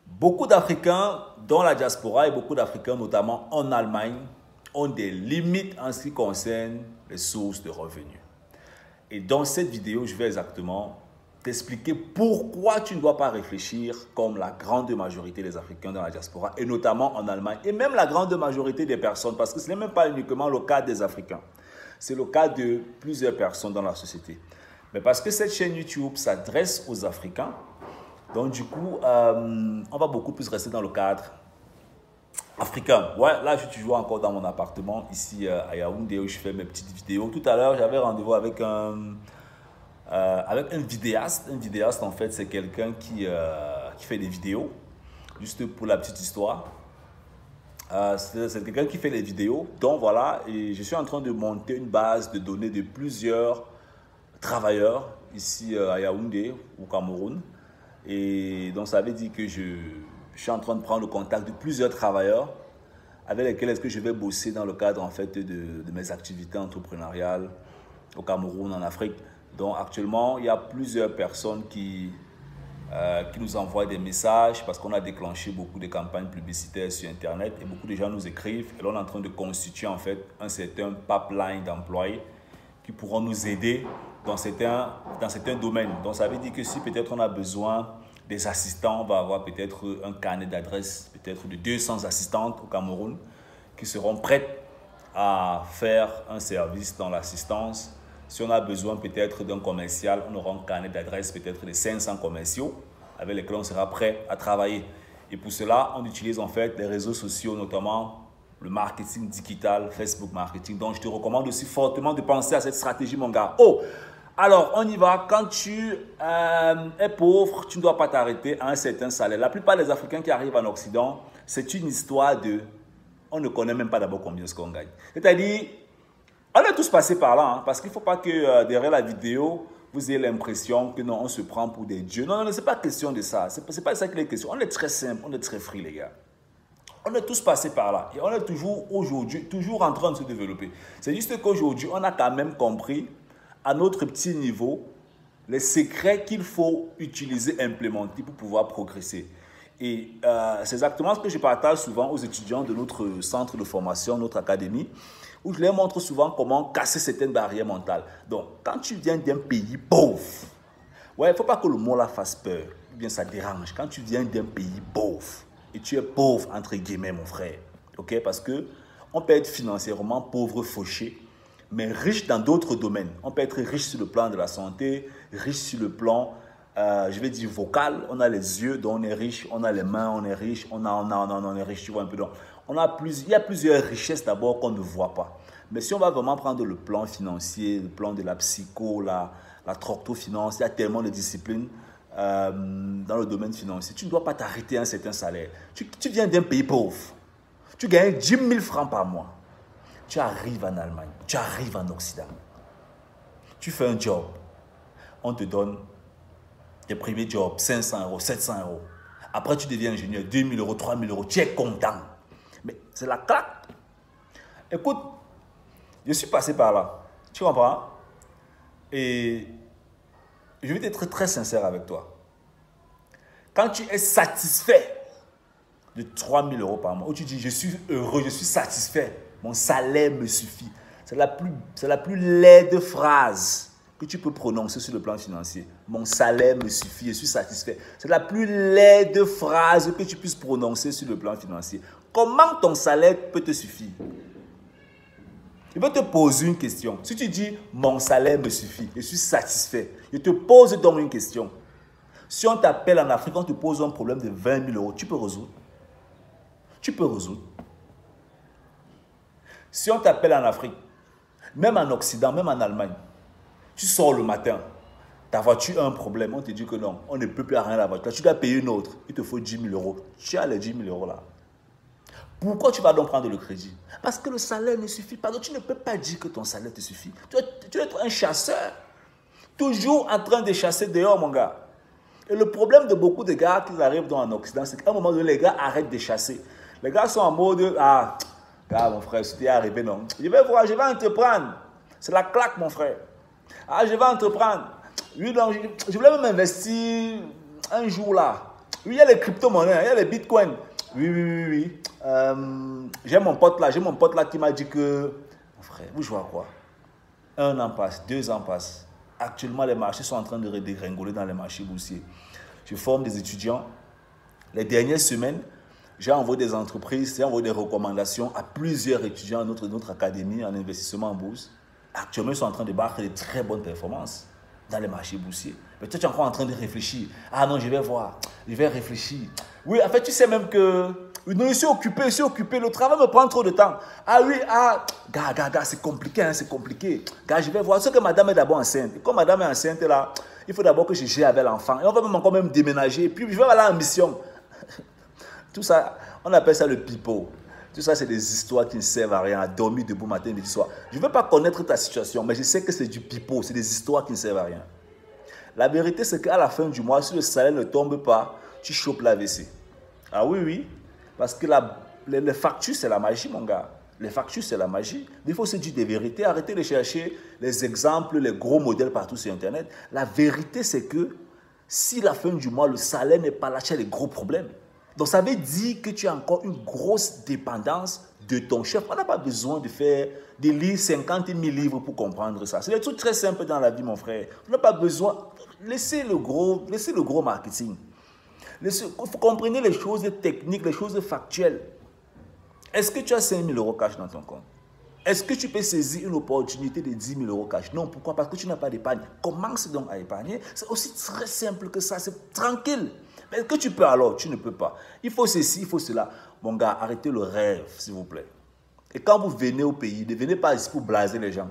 Beaucoup d'Africains dans la diaspora et beaucoup d'Africains, notamment en Allemagne, ont des limites en ce qui concerne les sources de revenus. Et dans cette vidéo, je vais exactement t'expliquer pourquoi tu ne dois pas réfléchir comme la grande majorité des Africains dans la diaspora, et notamment en Allemagne, et même la grande majorité des personnes, parce que ce n'est même pas uniquement le cas des Africains, c'est le cas de plusieurs personnes dans la société. Mais parce que cette chaîne YouTube s'adresse aux Africains, donc du coup, on va beaucoup plus rester dans le cadre africain. Ouais, là, je suis toujours encore dans mon appartement, ici à Yaoundé, où je fais mes petites vidéos. Tout à l'heure, j'avais rendez-vous avec un vidéaste. Un vidéaste, en fait, c'est quelqu'un qui fait des vidéos, juste pour la petite histoire. C'est quelqu'un qui fait des vidéos. Donc voilà, et je suis en train de monter une base de données de plusieurs travailleurs ici à Yaoundé, au Cameroun. Et donc ça veut dire que je suis en train de prendre le contact de plusieurs travailleurs avec lesquels est-ce que je vais bosser dans le cadre en fait de mes activités entrepreneuriales au Cameroun, en Afrique. Donc actuellement, il y a plusieurs personnes qui nous envoient des messages parce qu'on a déclenché beaucoup de campagnes publicitaires sur Internet et beaucoup de gens nous écrivent. Et là, on est en train de constituer en fait un certain pipeline d'employés qui pourront nous aider dans certains domaines. Donc ça veut dire que si peut-être on a besoin des assistants, on va avoir peut-être un carnet d'adresses, peut-être de 200 assistantes au Cameroun qui seront prêtes à faire un service dans l'assistance. Si on a besoin peut-être d'un commercial, on aura un carnet d'adresses peut-être de 500 commerciaux avec lesquels on sera prêt à travailler. Et pour cela, on utilise en fait les réseaux sociaux, notamment le marketing digital, Facebook marketing. Donc, je te recommande aussi fortement de penser à cette stratégie, mon gars. Oh, alors, on y va. Quand tu es pauvre, tu ne dois pas t'arrêter à un certain salaire. La plupart des Africains qui arrivent en Occident, c'est une histoire de... On ne connaît même pas d'abord combien est-ce qu'on gagne. C'est-à-dire, on est tous passés par là, hein, parce qu'il ne faut pas que derrière la vidéo, vous ayez l'impression que non, on se prend pour des dieux. Non, non, ce n'est pas question de ça. Ce n'est pas ça qu'il est question. On est très simple, on est très free, les gars. On est tous passés par là et on est toujours aujourd'hui, toujours en train de se développer. C'est juste qu'aujourd'hui, on a quand même compris à notre petit niveau les secrets qu'il faut utiliser, implémenter pour pouvoir progresser. Et c'est exactement ce que je partage souvent aux étudiants de notre centre de formation, notre académie, où je leur montre souvent comment casser certaines barrières mentales. Donc, quand tu viens d'un pays pauvre, ouais, il ne faut pas que le mot là fasse peur, ou bien ça dérange. Quand tu viens d'un pays pauvre, et tu es pauvre, entre guillemets, mon frère. Ok? Parce qu'on peut être financièrement pauvre, fauché, mais riche dans d'autres domaines. On peut être riche sur le plan de la santé, riche sur le plan, je vais dire, vocal. On a les yeux, donc on est riche. On a les mains, on est riche. On est riche, tu vois un peu. Donc, il y a plusieurs richesses d'abord qu'on ne voit pas. Mais si on va vraiment prendre le plan financier, le plan de la psycho, la tractofinance, il y a tellement de disciplines dans le domaine financier. Tu ne dois pas t'arrêter à un certain salaire. Tu viens d'un pays pauvre. Tu gagnes 10 000 francs par mois. Tu arrives en Allemagne. Tu arrives en Occident. Tu fais un job. On te donne tes premiers jobs, 500 euros, 700 euros. Après, tu deviens ingénieur, 2 000 euros, 3 000 euros. Tu es content. Mais c'est la claque. Écoute, je suis passé par là. Tu comprends? Et je vais être très sincère avec toi. Quand tu es satisfait de 3 000 euros par mois, où tu dis je suis heureux, je suis satisfait, mon salaire me suffit. C'est la plus laide phrase que tu peux prononcer sur le plan financier. Mon salaire me suffit, je suis satisfait. C'est la plus laide phrase que tu puisses prononcer sur le plan financier. Comment ton salaire peut te suffire? Je vais te poser une question. Si tu dis « mon salaire me suffit, je suis satisfait », je te pose donc une question. Si on t'appelle en Afrique, on te pose un problème de 20 000 euros, tu peux résoudre? Tu peux résoudre. Si on t'appelle en Afrique, même en Occident, même en Allemagne, tu sors le matin, ta voiture a un problème, on te dit que non, on ne peut plus arranger la voiture, tu dois payer une autre, il te faut 10 000 euros. Tu as les 10 000 euros là. Pourquoi tu vas donc prendre le crédit? Parce que le salaire ne suffit pas. Donc tu ne peux pas dire que ton salaire te suffit. Tu dois être un chasseur. Toujours en train de chasser dehors, mon gars. Et le problème de beaucoup de gars qui arrivent en Occident, c'est qu'à un moment donné, les gars arrêtent de chasser. Les gars sont en mode, ah, gars, mon frère, si tu es arrivé, non. Je vais voir, je vais entreprendre. C'est la claque, mon frère. Ah, je vais entreprendre. Oui, donc, je voulais même investir un jour là. Oui, il y a les crypto-monnaies, il y a les bitcoins. Oui, oui, oui, oui. J'ai mon pote là qui m'a dit que, mon frère, vous jouez à quoi? 1 an passe, 2 ans passent. Actuellement, les marchés sont en train de dégringoler dans les marchés boursiers. Je forme des étudiants. Les dernières semaines, j'ai envoyé des entreprises, j'ai envoyé des recommandations à plusieurs étudiants de notre académie en investissement en bourse. Actuellement, ils sont en train de battre de très bonnes performances dans les marchés boursiers. Mais toi, tu es encore en train de réfléchir. Ah non, je vais voir, je vais réfléchir. Oui, en fait, tu sais même que... Non, je suis occupé, le travail me prend trop de temps. Ah oui, gars, c'est compliqué, hein, c'est compliqué. Gars, je vais voir. Ce que madame est d'abord enceinte. Et comme madame est enceinte, là, il faut d'abord que je gère avec l'enfant. Et on va même encore même déménager. Et puis, je vais aller en mission. Tout ça, on appelle ça le pipeau. Tout ça, c'est des histoires qui ne servent à rien, à dormir debout matin et midi soir. Je ne veux pas connaître ta situation, mais je sais que c'est du pipeau, c'est des histoires qui ne servent à rien. La vérité, c'est qu'à la fin du mois, si le salaire ne tombe pas, tu chopes l'AVC. Ah oui, oui, parce que les factures, c'est la magie, mon gars. Les factures, c'est la magie. Il faut se dire des vérités, arrêtez de chercher les exemples, les gros modèles partout sur Internet. La vérité, c'est que si la fin du mois, le salaire n'est pas là, tu as des gros problèmes. Donc, ça veut dire que tu as encore une grosse dépendance de ton chef. On n'a pas besoin de lire 50 000 livres pour comprendre ça. C'est des trucs très simples dans la vie, mon frère. On n'a pas besoin. Laissez le gros marketing. Vous comprenez les choses techniques, les choses factuelles. Est-ce que tu as 5 000 € cash dans ton compte? Est-ce que tu peux saisir une opportunité de 10 000 € cash? Non, pourquoi? Parce que tu n'as pas d'épargne. Commence donc à épargner. C'est aussi très simple que ça, c'est tranquille. Mais est-ce que tu peux alors? Tu ne peux pas. Il faut ceci, il faut cela. Mon gars, arrêtez le rêve, s'il vous plaît. Et quand vous venez au pays, ne venez pas ici pour blaser les gens.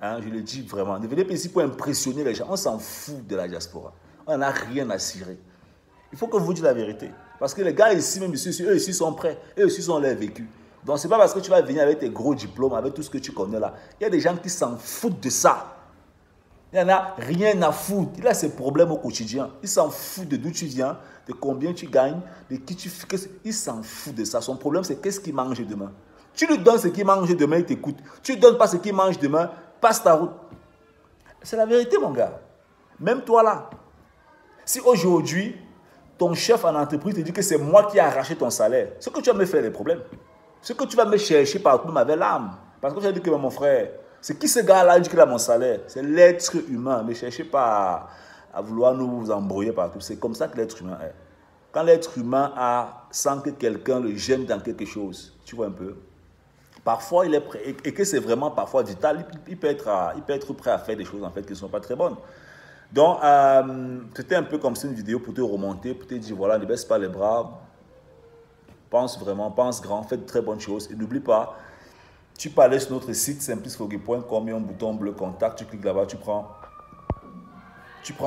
Hein, je le dis vraiment. Ne venez pas ici pour impressionner les gens. On s'en fout de la diaspora. On n'a rien à cirer. Il faut que vous dites la vérité. Parce que les gars ici, même ici, eux ici sont prêts. Eux ici sont leur vécu. Donc, ce n'est pas parce que tu vas venir avec tes gros diplômes, avec tout ce que tu connais là. Il y a des gens qui s'en foutent de ça. Il n'y en a rien à foutre. Il a ses problèmes au quotidien. Il s'en fout de d'où tu viens, de combien tu gagnes, de qui tu fais. Il s'en fout de ça. Son problème, c'est qu'est-ce qu'il mange demain. Tu lui donnes ce qu'il mange demain, il t'écoute. Tu ne lui donnes pas ce qu'il mange demain, passe ta route. C'est la vérité, mon gars. Même toi là. Si aujourd'hui, ton chef en entreprise te dit que c'est moi qui ai arraché ton salaire, ce que tu vas me faire des problèmes. Ce que tu vas me chercher partout, même avec l'âme. Parce que tu as dit que mon frère, c'est qui ce gars-là dit qu'il a mon salaire? C'est l'être humain. Ne cherchez pas à vouloir nous embrouiller partout. C'est comme ça que l'être humain est. Quand l'être humain sent que quelqu'un le gêne dans quelque chose, tu vois un peu, parfois il est prêt, et que c'est vraiment parfois vital, il peut être prêt à faire des choses en fait qui ne sont pas très bonnes. Donc, c'était un peu comme ça une vidéo pour te remonter, pour te dire voilà, ne baisse pas les bras, pense vraiment, pense grand, fais de très bonnes choses. Et n'oublie pas, tu peux aller sur notre site simplesfoguet.com, il y a un bouton bleu contact, tu cliques là-bas, tu prends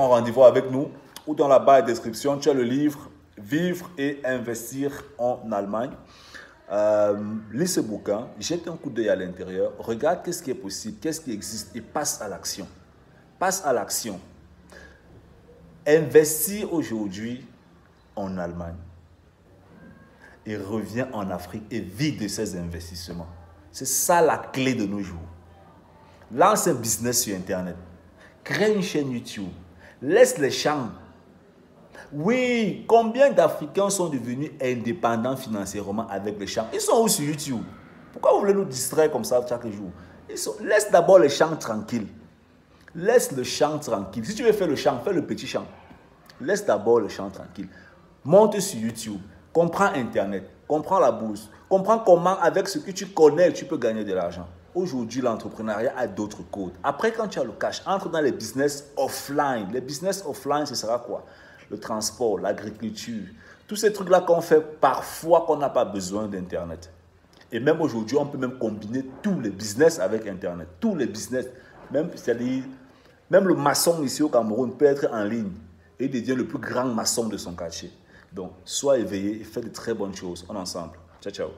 rendez-vous avec nous. Ou dans la barre de description, tu as le livre Vivre et investir en Allemagne. Lis ce bouquin, jette un coup d'œil à l'intérieur, regarde qu'est-ce qui est possible, qu'est-ce qui existe et passe à l'action. Passe à l'action. Investis aujourd'hui en Allemagne et reviens en Afrique et vis de ces investissements. C'est ça la clé de nos jours. Lance un business sur Internet. Crée une chaîne YouTube. Laisse les champs. Oui, combien d'Africains sont devenus indépendants financièrement avec les champs? Ils sont où sur YouTube? Pourquoi vous voulez nous distraire comme ça chaque jour? Laisse d'abord les champs tranquilles. Laisse le champ tranquille. Si tu veux faire le champ, fais le petit champ. Laisse d'abord le champ tranquille. Monte sur YouTube. Comprends Internet. Comprends la bourse. Comprends comment, avec ce que tu connais, tu peux gagner de l'argent. Aujourd'hui, l'entrepreneuriat a d'autres codes. Après, quand tu as le cash, entre dans les business offline. Les business offline, ce sera quoi? Le transport, l'agriculture. Tous ces trucs-là qu'on fait parfois qu'on n'a pas besoin d'Internet. Et même aujourd'hui, on peut même combiner tous les business avec Internet. Tous les business. C'est-à-dire, même le maçon ici au Cameroun peut être en ligne et devient le plus grand maçon de son quartier. Donc, sois éveillé et fais de très bonnes choses. On est ensemble. Ciao, ciao.